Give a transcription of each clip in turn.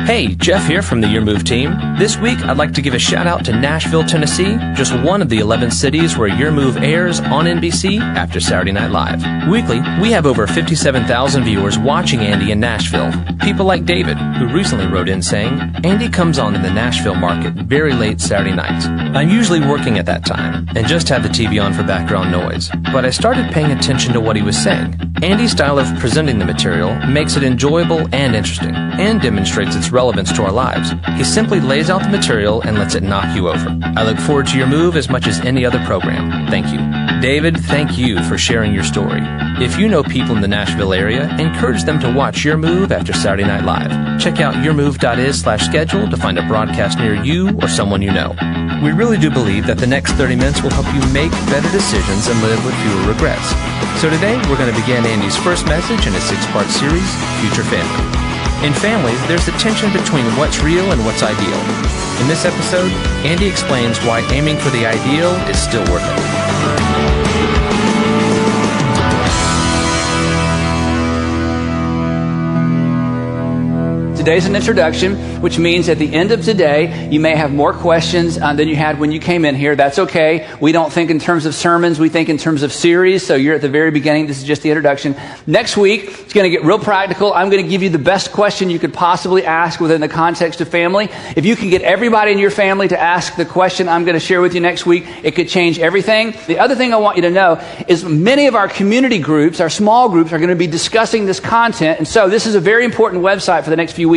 Hey, Jeff here from the Your Move team. This week, I'd like to give a shout out to Nashville, Tennessee, just one of the 11 cities where Your Move airs on NBC after Saturday Night Live. Weekly, we have over 57,000 viewers watching Andy in Nashville. People like David, who recently wrote in saying, Andy comes on in the Nashville market very late Saturday night. I'm usually working at that time and just have the TV on for background noise, but I started paying attention to what he was saying. Andy's style of presenting the material makes it enjoyable and interesting, and demonstrates its relevance to our lives. He simply lays out the material and lets it knock you over. I look forward to Your Move as much as any other program. Thank you. David, thank you for sharing your story. If you know people in the Nashville area, encourage them to watch Your Move after Saturday Night Live. Check out yourmove.is/schedule to find a broadcast near you or someone you know. We really do believe that the next 30 minutes will help you make better decisions and live with fewer regrets. So today, we're going to begin Andy's first message in a 6-part series, Future Family. In families, there's a tension between what's real and what's ideal. In this episode, Andy explains why aiming for the ideal is still worth it. Today's an introduction, which means at the end of today, you may have more questions than you had when you came in here. That's okay. We don't think in terms of sermons. We think in terms of series. So you're at the very beginning. This is just the introduction. Next week, it's going to get real practical. I'm going to give you the best question you could possibly ask within the context of family. If you can get everybody in your family to ask the question I'm going to share with you next week, it could change everything. The other thing I want you to know is many of our community groups, our small groups, are going to be discussing this content. And so this is a very important website for the next few weeks.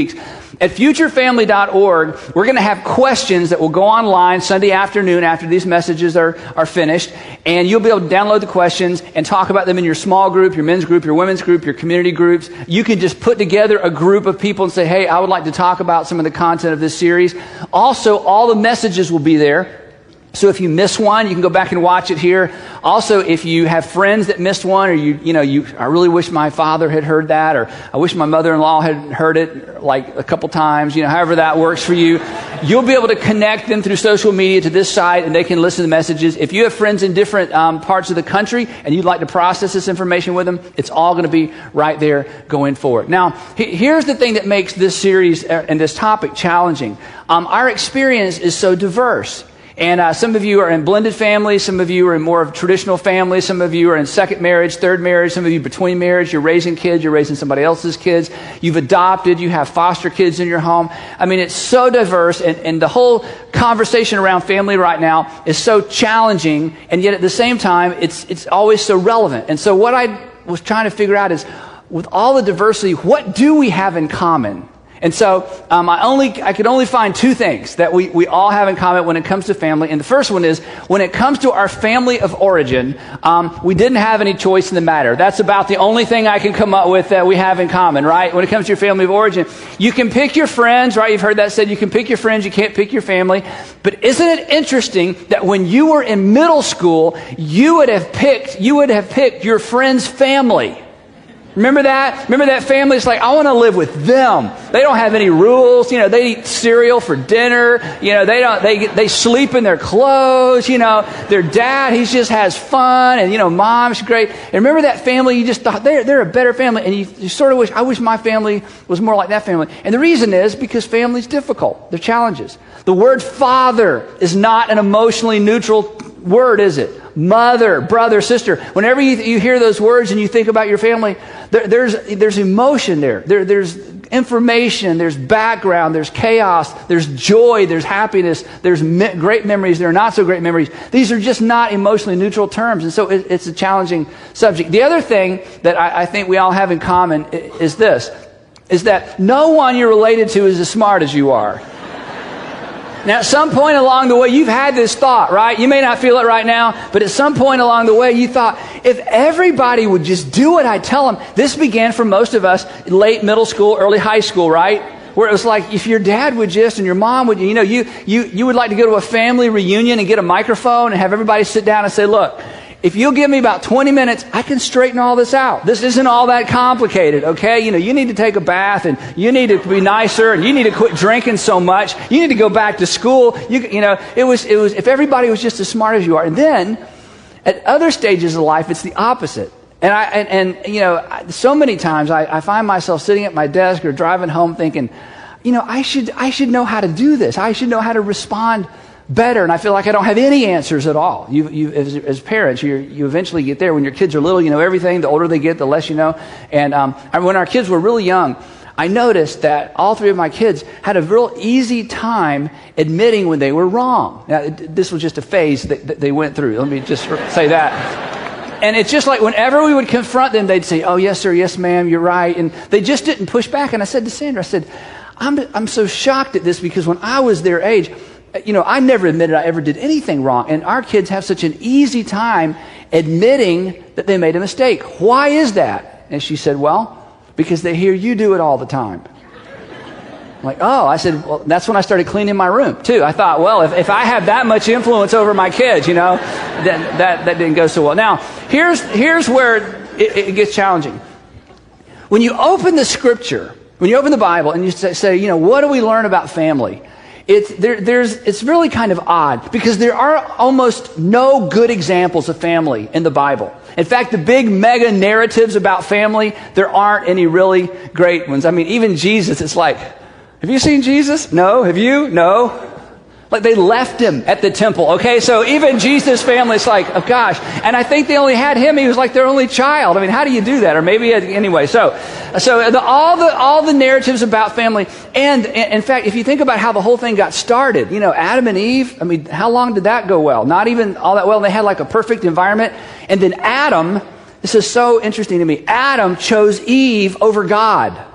At futurefamily.org, we're going to have questions that will go online Sunday afternoon after these messages are finished, and you'll be able to download the questions and talk about them in your small group, your men's group, your women's group, your community groups. You can just put together a group of people and say, hey, I would like to talk about some of the content of this series. Also, all the messages will be there. So if you miss one, you can go back and watch it here. Also, if you have friends that missed one, or I really wish my father had heard that, or I wish my mother-in-law had heard it like a couple times, however that works for you, you'll be able to connect them through social media to this site, and they can listen to the messages. If you have friends in different parts of the country, and you'd like to process this information with them, it's all going to be right there going forward. Now, here's the thing that makes this series and this topic challenging. Our experience is so diverse. And some of you are in blended families. Some of you are in more of traditional families. Some of you are in second marriage, third marriage. Some of you between marriage. You're raising kids. You're raising somebody else's kids. You've adopted. You have foster kids in your home. I mean, it's so diverse. And the whole conversation around family right now is so challenging. And yet at the same time, it's always so relevant. And so what I was trying to figure out is, with all the diversity, what do we have in common? And so I could only find two things that we all have in common when it comes to family. And the first one is, when it comes to our family of origin, we didn't have any choice in the matter. That's about the only thing I can come up with that we have in common, right? When it comes to your family of origin, you can pick your friends, right? You've heard that said, you can pick your friends, you can't pick your family. But isn't it interesting that when you were in middle school, you would have picked your friend's family? Remember that? Remember that family? It's like, I want to live with them. They don't have any rules. They eat cereal for dinner. They sleep in their clothes. Their dad, he just has fun. And, mom's great. And remember that family? You just thought, they're a better family. And you sort of wish, I wish my family was more like that family. And the reason is because family's difficult. They're challenges. The word father is not an emotionally neutral word, is it? Mother, brother, sister. Whenever you hear those words and you think about your family, there's emotion there. There's information, there's background, there's chaos, there's joy, there's happiness, there's great memories, there are not so great memories. These are just not emotionally neutral terms, and so it's a challenging subject. The other thing that I think we all have in common is this, is that no one you're related to is as smart as you are. Now, at some point along the way, you've had this thought, right? You may not feel it right now, but at some point along the way, you thought, if everybody would just do what I tell them. This began for most of us late middle school, early high school, right? Where it was like, if your dad would just, and your mom would, you would like to go to a family reunion and get a microphone and have everybody sit down and say, look, if you'll give me about 20 minutes, I can straighten all this out. This isn't all that complicated, okay? You need to take a bath, and you need to be nicer, and you need to quit drinking so much. You need to go back to school. It was if everybody was just as smart as you are. And then at other stages of life, it's the opposite. And so many times I find myself sitting at my desk or driving home thinking, I should know how to do this. I should know how to respond better. And I feel like I don't have any answers at all. As parents, you eventually get there. When your kids are little, you know everything. The older they get, the less you know. And when our kids were really young, I noticed that all three of my kids had a real easy time admitting when they were wrong. Now, this was just a phase that they went through. Let me just say that. And it's just like whenever we would confront them, they'd say, "Oh, yes, sir, yes, ma'am, you're right." And they just didn't push back. And I said to Sandra, I said, I'm so shocked at this because when I was their age, I never admitted I ever did anything wrong. And our kids have such an easy time admitting that they made a mistake. Why is that? And she said, well, because they hear you do it all the time. I'm like, oh, I said, well, that's when I started cleaning my room too. I thought, well, if I have that much influence over my kids, then that didn't go so well. Now, here's where it gets challenging. When you open the scripture, when you open the Bible and you say, what do we learn about family? It's really kind of odd because there are almost no good examples of family in the Bible. In fact, the big mega narratives about family, there aren't any really great ones. I mean, even Jesus, it's like, have you seen Jesus? No. Have you? No. Like they left him at the temple, okay? So even Jesus' family, it's like, oh gosh. And I think they only had him. He was like their only child. I mean, how do you do that? Or maybe, anyway. So all the narratives about family. And in fact, if you think about how the whole thing got started, Adam and Eve, I mean, how long did that go well? Not even all that well. They had like a perfect environment. And then Adam, this is so interesting to me, Adam chose Eve over God.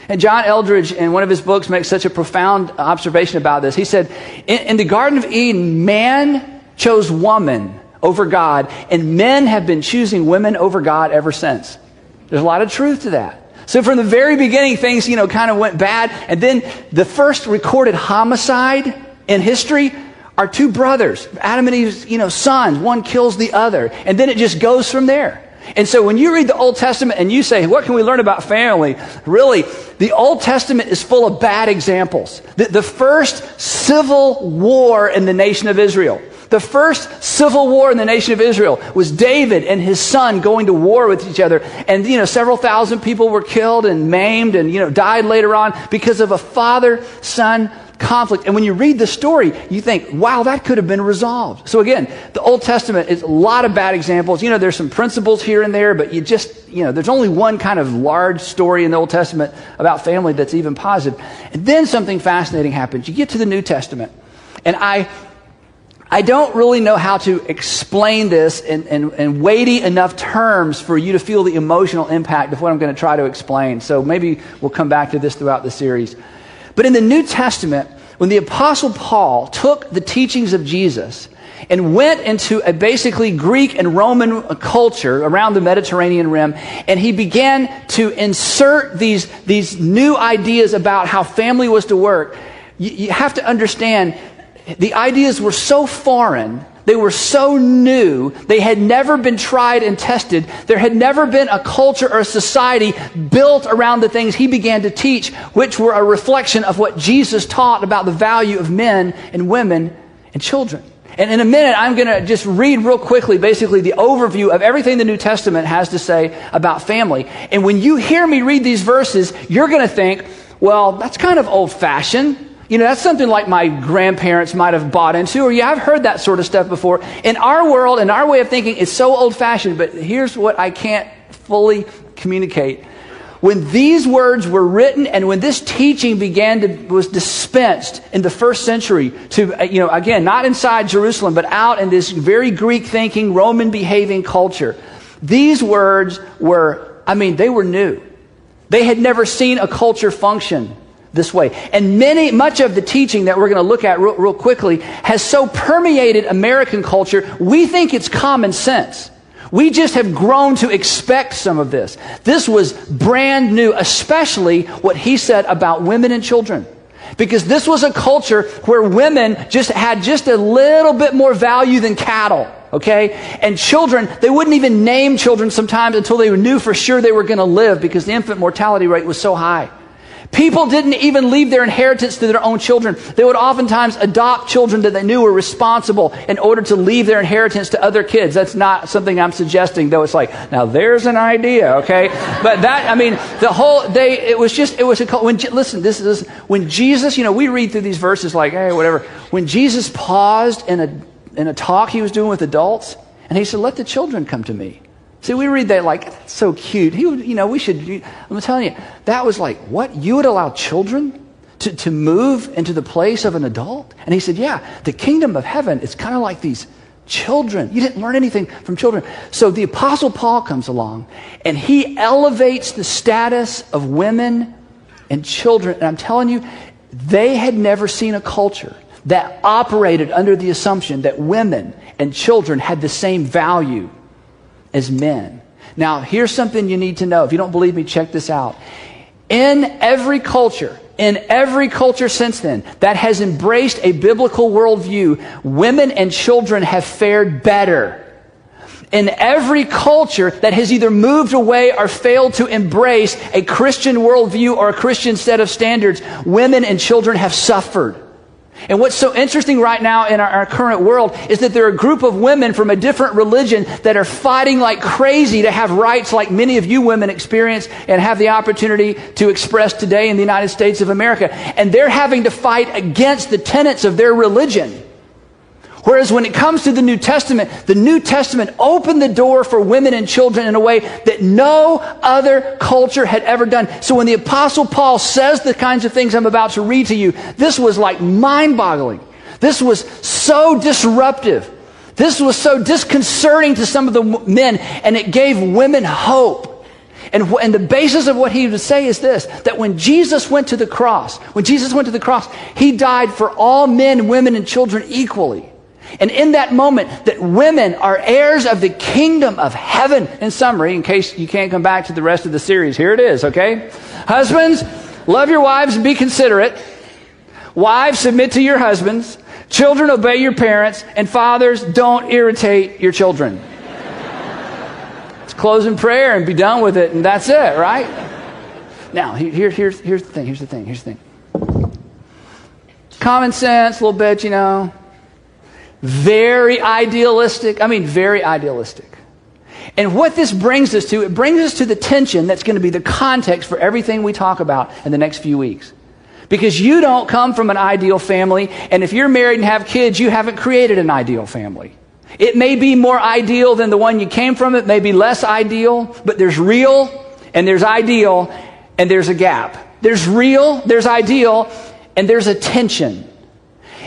And John Eldridge, in one of his books, makes such a profound observation about this. He said, in the Garden of Eden, man chose woman over God, and men have been choosing women over God ever since. There's a lot of truth to that. So from the very beginning, things, kind of went bad. And then the first recorded homicide in history are two brothers, Adam and Eve's, sons. One kills the other. And then it just goes from there. And so when you read the Old Testament and you say, what can we learn about family? Really, the Old Testament is full of bad examples. The first civil war in the nation of Israel, the first civil war in the nation of Israel was David and his son going to war with each other. And, several thousand people were killed and maimed and, died later on because of a father-son conflict. And when you read the story, you think, wow, that could have been resolved. So again, the Old Testament is a lot of bad examples. There's some principles here and there, but there's only one kind of large story in the Old Testament about family that's even positive. And then something fascinating happens. You get to the New Testament, and I don't really know how to explain this in weighty enough terms for you to feel the emotional impact of what I'm going to try to explain. So maybe we'll come back to this throughout the series. But in the New Testament, when the Apostle Paul took the teachings of Jesus and went into a basically Greek and Roman culture around the Mediterranean rim, and he began to insert these new ideas about how family was to work, you have to understand the ideas were so foreign, they were so new, they had never been tried and tested. There had never been a culture or a society built around the things he began to teach, which were a reflection of what Jesus taught about the value of men and women and children. And in a minute, I'm going to just read real quickly, basically the overview of everything the New Testament has to say about family. And when you hear me read these verses, you're going to think, well, that's kind of old-fashioned. That's something like my grandparents might have bought into, or I've heard that sort of stuff before. In our world, in our way of thinking, it's so old-fashioned, but here's what I can't fully communicate. When these words were written and when this teaching was dispensed in the first century to, again, not inside Jerusalem, but out in this very Greek-thinking, Roman-behaving culture, these words they were new. They had never seen a culture function this way. And much of the teaching that we're going to look at real quickly has so permeated American culture, we think it's common sense. We just have grown to expect some of this. This was brand new, especially what he said about women and children. Because this was a culture where women had just a little bit more value than cattle. Okay? And children, they wouldn't even name children sometimes until they knew for sure they were going to live because the infant mortality rate was so high. People didn't even leave their inheritance to their own children. They would oftentimes adopt children that they knew were responsible in order to leave their inheritance to other kids. That's not something I'm suggesting, though. It's like, now there's an idea, okay? But that, I mean, the whole day, when Jesus, we read through these verses like, hey, whatever. When Jesus paused in a talk he was doing with adults, and he said, let the children come to me. See, we read that like, that's so cute. I'm telling you, that was like, what? You would allow children to move into the place of an adult? And he said, yeah, the kingdom of heaven is kind of like these children. You didn't learn anything from children. So the Apostle Paul comes along, and he elevates the status of women and children. And I'm telling you, they had never seen a culture that operated under the assumption that women and children had the same value as men. Now, here's something you need to know. If you don't believe me, check this out. In every culture since then that has embraced a biblical worldview, women and children have fared better. In every culture that has either moved away or failed to embrace a Christian worldview or a Christian set of standards, women and children have suffered. And what's so interesting right now in our current world is that there are a group of women from a different religion that are fighting like crazy to have rights like many of you women experience and have the opportunity to express today in the United States of America. And they're having to fight against the tenets of their religion. Whereas when it comes to the New Testament opened the door for women and children in a way that no other culture had ever done. So when the Apostle Paul says the kinds of things I'm about to read to you, this was like mind-boggling. This was so disruptive. This was so disconcerting to some of the men, and it gave women hope. And the basis of what he would say is this, that when Jesus went to the cross, he died for all men, women, and children equally. And in that moment, that women are heirs of the kingdom of heaven. In summary, in case you can't come back to the rest of the series, here it is, okay? Husbands, love your wives and be considerate. Wives, submit to your husbands. Children, obey your parents. And fathers, don't irritate your children. Let's close in prayer and be done with it, and that's it, right? Now, here's the thing. Common sense, a little bit, Very idealistic. And what this brings us to, it brings us to the tension that's going to be the context for everything we talk about in the next few weeks. Because you don't come from an ideal family, and if you're married and have kids, you haven't created an ideal family. It may be more ideal than the one you came from. It may be less ideal, but there's real, and there's ideal, and there's a gap. There's real, there's ideal, and there's a tension.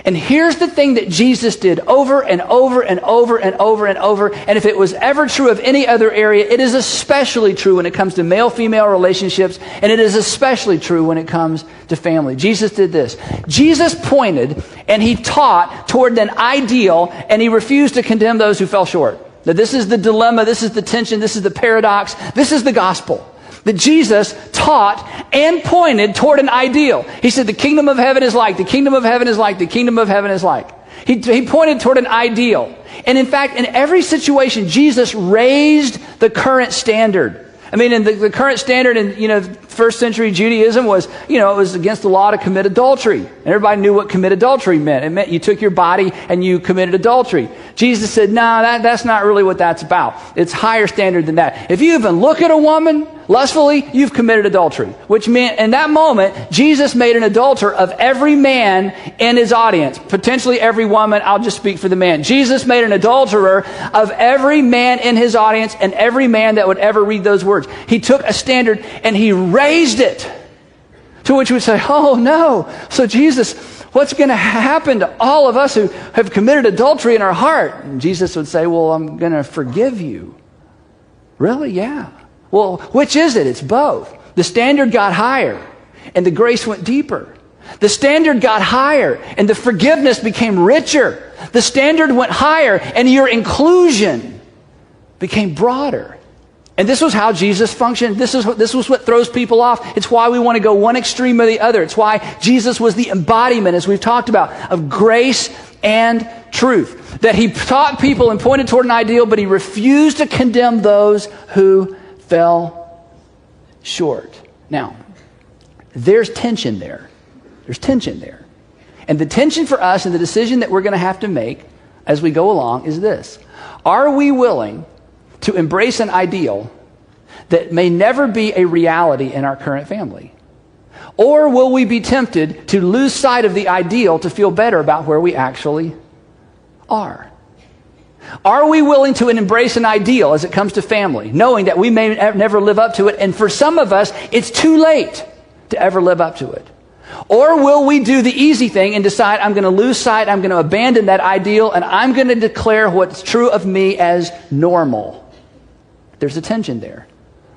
And here's the thing that Jesus did over and over and over and over and over. And if it was ever true of any other area, it is especially true when it comes to male-female relationships. And it is especially true when it comes to family. Jesus did this. Jesus pointed and he taught toward an ideal, and he refused to condemn those who fell short. Now, this is the dilemma. This is the tension. This is the paradox. This is the gospel. That Jesus taught and pointed toward an ideal. He said, the kingdom of heaven is like, the kingdom of heaven is like, the kingdom of heaven is like. He pointed toward an ideal. And in fact, in every situation, Jesus raised the current standard. I mean, in the current standard in, first century Judaism was, it was against the law to commit adultery. And everybody knew what commit adultery meant. It meant you took your body and you committed adultery. Jesus said, no, that's not really what that's about. It's higher standard than that. If you even look at a woman lustfully, you've committed adultery. Which meant, in that moment, Jesus made an adulterer of every man in his audience. Potentially every woman, I'll just speak for the man. Jesus made an adulterer of every man in his audience and every man that would ever read those words. He took a standard and he raised it. To which we would say, oh no. So Jesus, what's going to happen to all of us who have committed adultery in our heart? And Jesus would say, well, I'm going to forgive you. Really? Yeah. Well, which is it? It's both. The standard got higher and the grace went deeper. The standard got higher and the forgiveness became richer. The standard went higher and your inclusion became broader. And this was how Jesus functioned. This was what throws people off. It's why we want to go one extreme or the other. It's why Jesus was the embodiment, as we've talked about, of grace and truth. That he taught people and pointed toward an ideal, but he refused to condemn those who fell short. Now, there's tension there. There's tension there. And the tension for us and the decision that we're going to have to make as we go along is this. Are we willing to embrace an ideal that may never be a reality in our current family? Or will we be tempted to lose sight of the ideal to feel better about where we actually are? Are we willing to embrace an ideal as it comes to family, knowing that we may never live up to it, and for some of us, it's too late to ever live up to it? Or will we do the easy thing and decide, I'm going to lose sight, I'm going to abandon that ideal, and I'm going to declare what's true of me as normal? There's a tension there.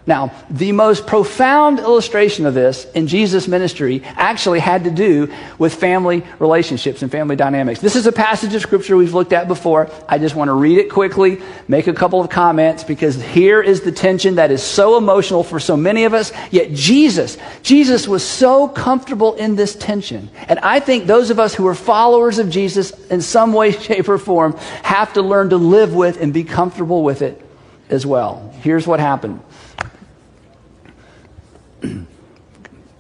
Now, the most profound illustration of this in Jesus' ministry actually had to do with family relationships and family dynamics. This is a passage of Scripture we've looked at before. I just want to read it quickly, make a couple of comments, because here is the tension that is so emotional for so many of us. Yet Jesus was so comfortable in this tension. And I think those of us who are followers of Jesus in some way, shape, or form have to learn to live with and be comfortable with it as well. Here's what happened.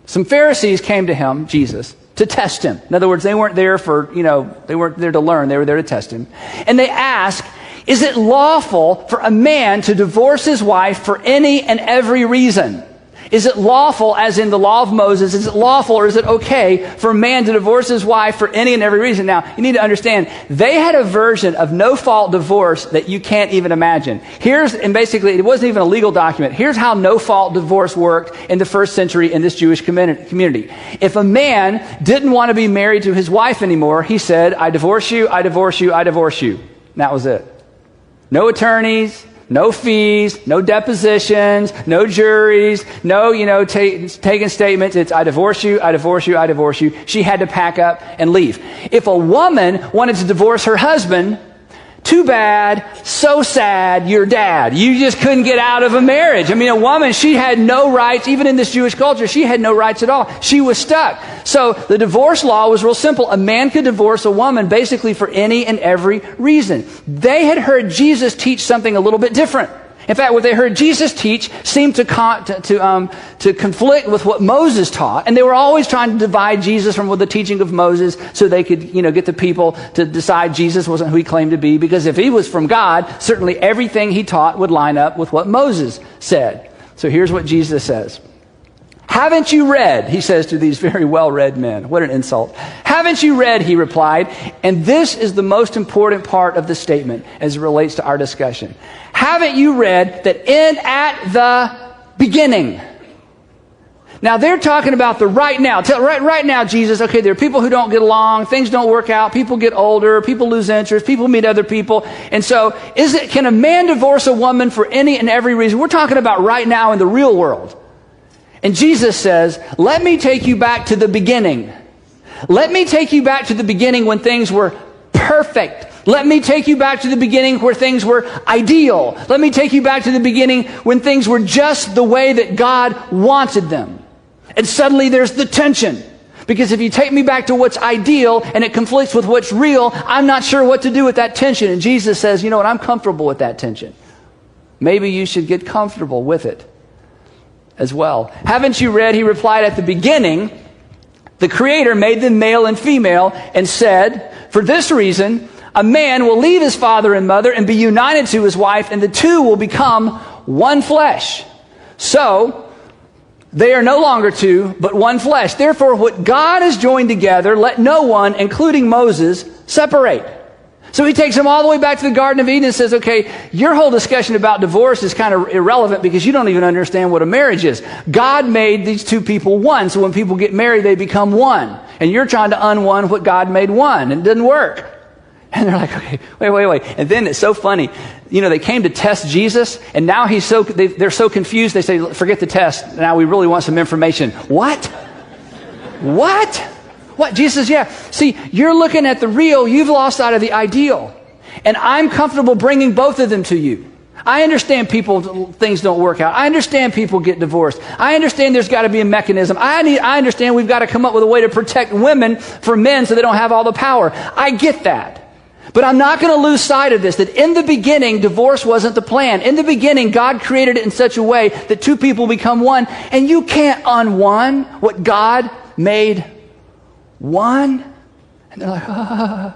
Some Pharisees came to him, Jesus, to test him. In other words, they weren't there they weren't there to learn. They were there to test him. And they asked, is it lawful for a man to divorce his wife for any and every reason? Is it lawful, as in the law of Moses, is it lawful or is it okay for a man to divorce his wife for any and every reason? Now, you need to understand, they had a version of no-fault divorce that you can't even imagine. And basically, it wasn't even a legal document. Here's how no-fault divorce worked in the first century in this Jewish community. If a man didn't want to be married to his wife anymore, he said, I divorce you, I divorce you, I divorce you. And that was it. No attorneys. No fees, no depositions, no juries, no, taking statements. It's, I divorce you, I divorce you, I divorce you. She had to pack up and leave. If a woman wanted to divorce her husband, too bad, so sad, you're dad. You just couldn't get out of a marriage. I mean, a woman, she had no rights, even in this Jewish culture, she had no rights at all. She was stuck. So the divorce law was real simple. A man could divorce a woman basically for any and every reason. They had heard Jesus teach something a little bit different. In fact, what they heard Jesus teach seemed to conflict with what Moses taught, and they were always trying to divide Jesus from the teaching of Moses so they could, get the people to decide Jesus wasn't who he claimed to be, because if he was from God, certainly everything he taught would line up with what Moses said. So here's what Jesus says. Haven't you read, he says to these very well-read men. What an insult. Haven't you read, he replied, and this is the most important part of the statement as it relates to our discussion. Haven't you read that at the beginning? Now they're talking about the right now. Right now, Jesus, okay, there are people who don't get along, things don't work out, people get older, people lose interest, people meet other people. And so, can a man divorce a woman for any and every reason? We're talking about right now in the real world. And Jesus says, let me take you back to the beginning. Let me take you back to the beginning when things were perfect. Let me take you back to the beginning where things were ideal. Let me take you back to the beginning when things were just the way that God wanted them. And suddenly there's the tension. Because if you take me back to what's ideal and it conflicts with what's real, I'm not sure what to do with that tension. And Jesus says, you know what, I'm comfortable with that tension. Maybe you should get comfortable with it as well. Haven't you read, he replied, at the beginning, the Creator made them male and female and said, for this reason, a man will leave his father and mother and be united to his wife, and the two will become one flesh. So, they are no longer two, but one flesh. Therefore, what God has joined together, let no one, including Moses, separate. So he takes them all the way back to the Garden of Eden and says, okay, your whole discussion about divorce is kind of irrelevant because you don't even understand what a marriage is. God made these two people one, so when people get married, they become one. And you're trying to unone what God made one, and it didn't work. And they're like, okay, wait. And then it's so funny. They came to test Jesus, and now they're so confused, they say, forget the test. Now we really want some information. What? What? Jesus, yeah. See, you're looking at the real, you've lost sight of the ideal. And I'm comfortable bringing both of them to you. I understand things don't work out. I understand people get divorced. I understand there's got to be a mechanism. I understand we've got to come up with a way to protect women from men so they don't have all the power. I get that. But I'm not going to lose sight of this, that in the beginning, divorce wasn't the plan. In the beginning, God created it in such a way that two people become one, and you can't un-one what God made one. And they're like,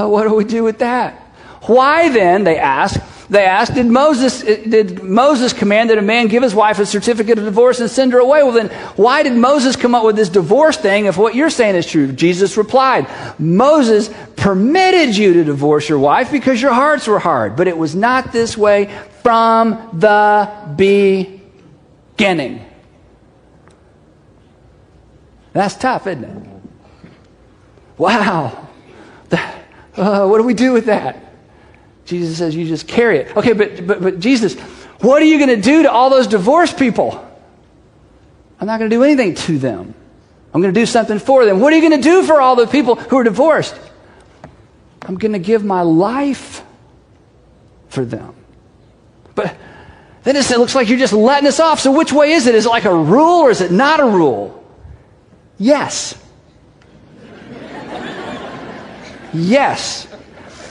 what do we do with that? Why then, they ask, did Moses command that a man give his wife a certificate of divorce and send her away? Well, then, why did Moses come up with this divorce thing if what you're saying is true? Jesus replied, Moses permitted you to divorce your wife because your hearts were hard, but it was not this way from the beginning. That's tough, isn't it? Wow. What do we do with that? Jesus says you just carry it. Okay, but Jesus, what are you going to do to all those divorced people? I'm not going to do anything to them. I'm going to do something for them. What are you going to do for all the people who are divorced? I'm going to give my life for them. But then it looks like you're just letting us off. So which way is it? Is it like a rule or is it not a rule? Yes. Yes.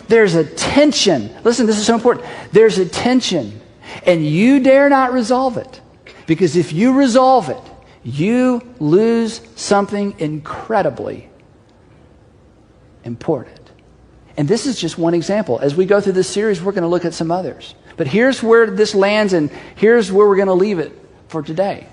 There's a tension. Listen, this is so important. There's a tension. And you dare not resolve it. Because if you resolve it, you lose something incredibly important. And this is just one example. As we go through this series, we're going to look at some others. But here's where this lands, and here's where we're going to leave it for today.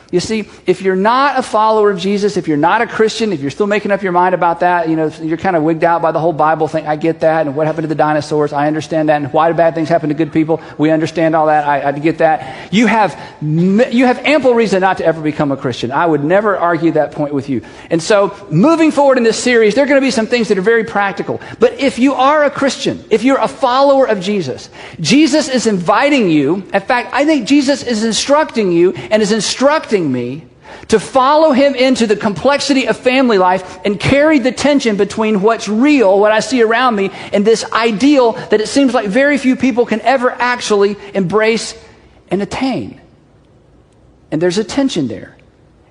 You see, if you're not a follower of Jesus, if you're not a Christian, if you're still making up your mind about that, you're kind of wigged out by the whole Bible thing. I get that. And what happened to the dinosaurs? I understand that. And why do bad things happen to good people? We understand all that. I get that. You have ample reason not to ever become a Christian. I would never argue that point with you. And so moving forward in this series, there are going to be some things that are very practical. But if you are a Christian, if you're a follower of Jesus, Jesus is inviting you. In fact, I think Jesus is instructing you and is instructing me to follow him into the complexity of family life and carry the tension between what's real, what I see around me, and this ideal that it seems like very few people can ever actually embrace and attain. And there's a tension there.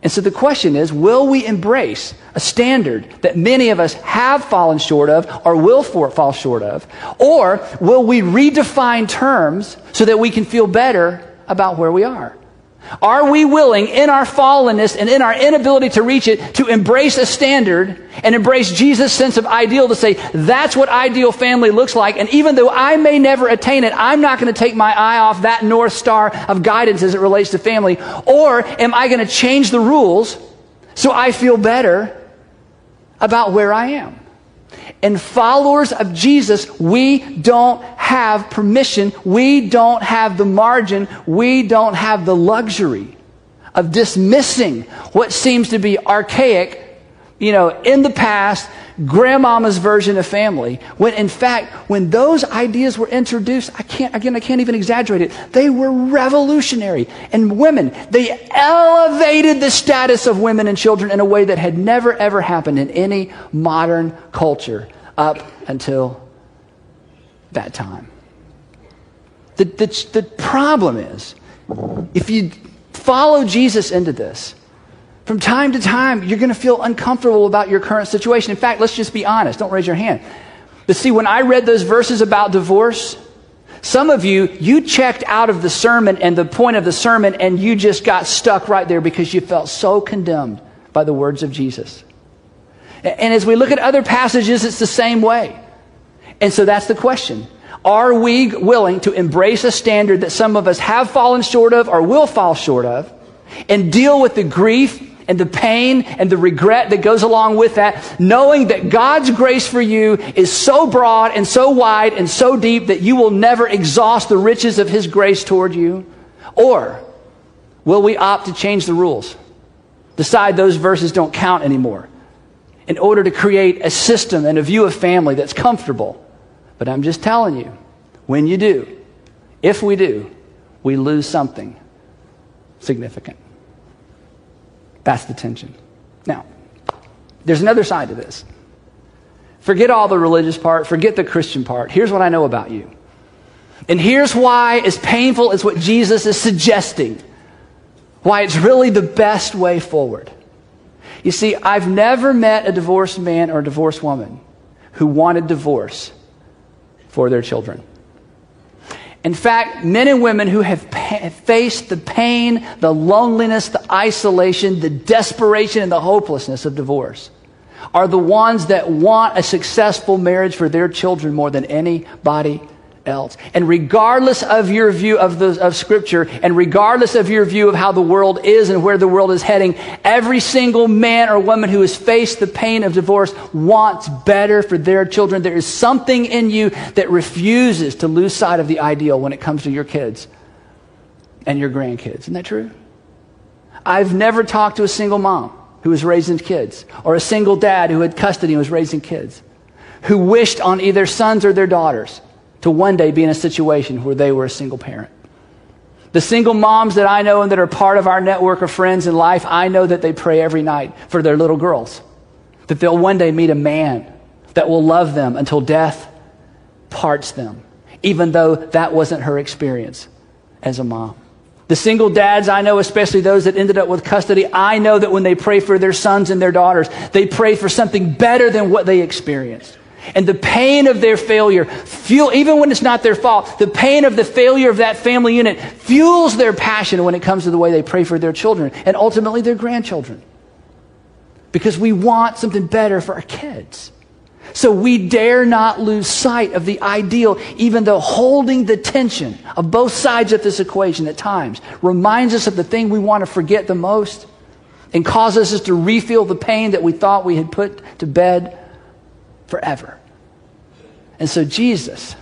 And so the question is, will we embrace a standard that many of us have fallen short of or will fall short of? Or will we redefine terms so that we can feel better about where we are? Are we willing, in our fallenness and in our inability to reach it, to embrace a standard and embrace Jesus' sense of ideal, to say, that's what ideal family looks like, and even though I may never attain it, I'm not going to take my eye off that North Star of guidance as it relates to family? Or am I going to change the rules so I feel better about where I am? And followers of Jesus, we don't have permission, we don't have the margin, we don't have the luxury of dismissing what seems to be archaic, in the past, grandmama's version of family, when in fact, when those ideas were introduced, I can't even exaggerate it, they were revolutionary. And women, they elevated the status of women and children in a way that had never ever happened in any modern culture up until that time. The problem is, if you follow Jesus into this, from time to time, you're going to feel uncomfortable about your current situation. In fact, let's just be honest. Don't raise your hand. But see, when I read those verses about divorce, some of you checked out of the sermon and the point of the sermon, and you just got stuck right there because you felt so condemned by the words of Jesus. And as we look at other passages, it's the same way. And so that's the question. Are we willing to embrace a standard that some of us have fallen short of or will fall short of, and deal with the grief and the pain and the regret that goes along with that, knowing that God's grace for you is so broad and so wide and so deep that you will never exhaust the riches of his grace toward you? Or will we opt to change the rules, decide those verses don't count anymore, in order to create a system and a view of family that's comfortable? But I'm just telling you, when you do, if we do, we lose something significant. That's the tension. Now, there's another side to this. Forget all the religious part, forget the Christian part. Here's what I know about you. And here's why, as painful as what Jesus is suggesting, why it's really the best way forward. You see, I've never met a divorced man or a divorced woman who wanted divorce for their children. In fact, men and women who have faced the pain, the loneliness, the isolation, the desperation, and the hopelessness of divorce are the ones that want a successful marriage for their children more than anybody else. And regardless of your view of Scripture, and regardless of your view of how the world is and where the world is heading, every single man or woman who has faced the pain of divorce wants better for their children. There is something in you that refuses to lose sight of the ideal when it comes to your kids and your grandkids. Isn't that true? I've never talked to a single mom who was raising kids, or a single dad who had custody and was raising kids, who wished on either sons or their daughters to one day be in a situation where they were a single parent. The single moms that I know and that are part of our network of friends in life, I know that they pray every night for their little girls, that they'll one day meet a man that will love them until death parts them, even though that wasn't her experience as a mom. The single dads I know, especially those that ended up with custody, I know that when they pray for their sons and their daughters, they pray for something better than what they experienced. And the pain of their failure, even when it's not their fault, the pain of the failure of that family unit fuels their passion when it comes to the way they pray for their children and ultimately their grandchildren. Because we want something better for our kids. So we dare not lose sight of the ideal, even though holding the tension of both sides of this equation at times reminds us of the thing we want to forget the most and causes us to re-feel the pain that we thought we had put to bed forever. And so Jesus,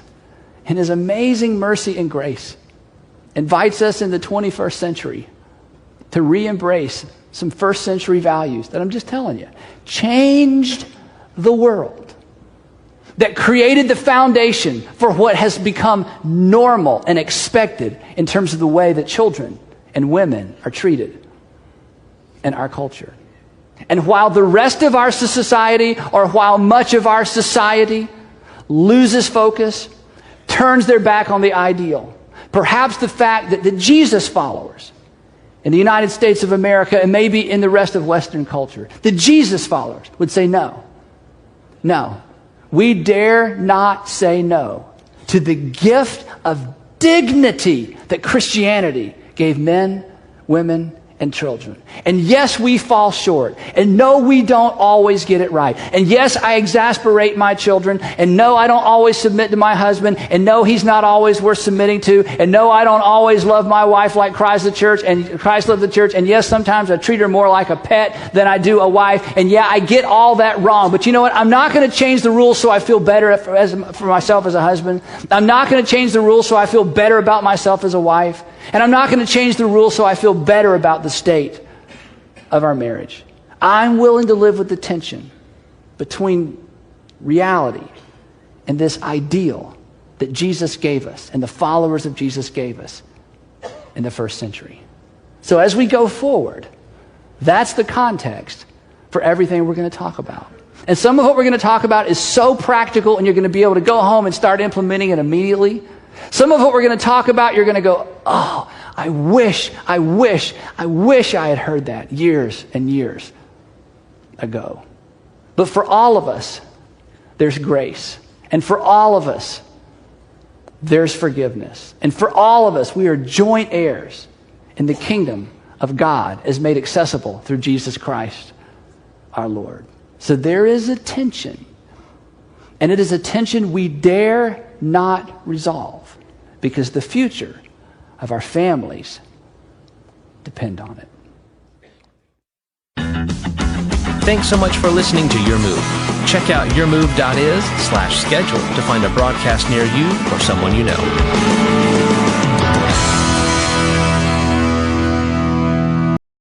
in his amazing mercy and grace, invites us in the 21st century to re-embrace some first century values that I'm just telling you changed the world, that created the foundation for what has become normal and expected in terms of the way that children and women are treated in our culture. And while the rest of our society, or while much of our society loses focus, turns their back on the ideal, perhaps the fact that the Jesus followers in the United States of America and maybe in the rest of Western culture, the Jesus followers would say no. No. We dare not say no to the gift of dignity that Christianity gave men, women, and children. And yes, we fall short. And no, we don't always get it right. And yes, I exasperate my children. And no, I don't always submit to my husband. And no, he's not always worth submitting to. And no, I don't always love my wife like Christ loved the church. And yes, sometimes I treat her more like a pet than I do a wife. And yeah, I get all that wrong. But you know what? I'm not going to change the rules so I feel better for myself as a husband. I'm not going to change the rules so I feel better about myself as a wife. And I'm not going to change the rules so I feel better about the state of our marriage. I'm willing to live with the tension between reality and this ideal that Jesus gave us and the followers of Jesus gave us in the first century. So as we go forward, that's the context for everything we're going to talk about. And some of what we're going to talk about is so practical and you're going to be able to go home and start implementing it immediately. Some of what we're going to talk about, you're going to go, oh, I wish I had heard that years and years ago. But for all of us, there's grace. And for all of us, there's forgiveness. And for all of us, we are joint heirs in the kingdom of God as made accessible through Jesus Christ, our Lord. So there is a tension. And it is a tension we dare not resolve because the future of our families depend on it. Thanks so much for listening to Your Move. Check out yourmove.is/schedule to find a broadcast near you or someone you know.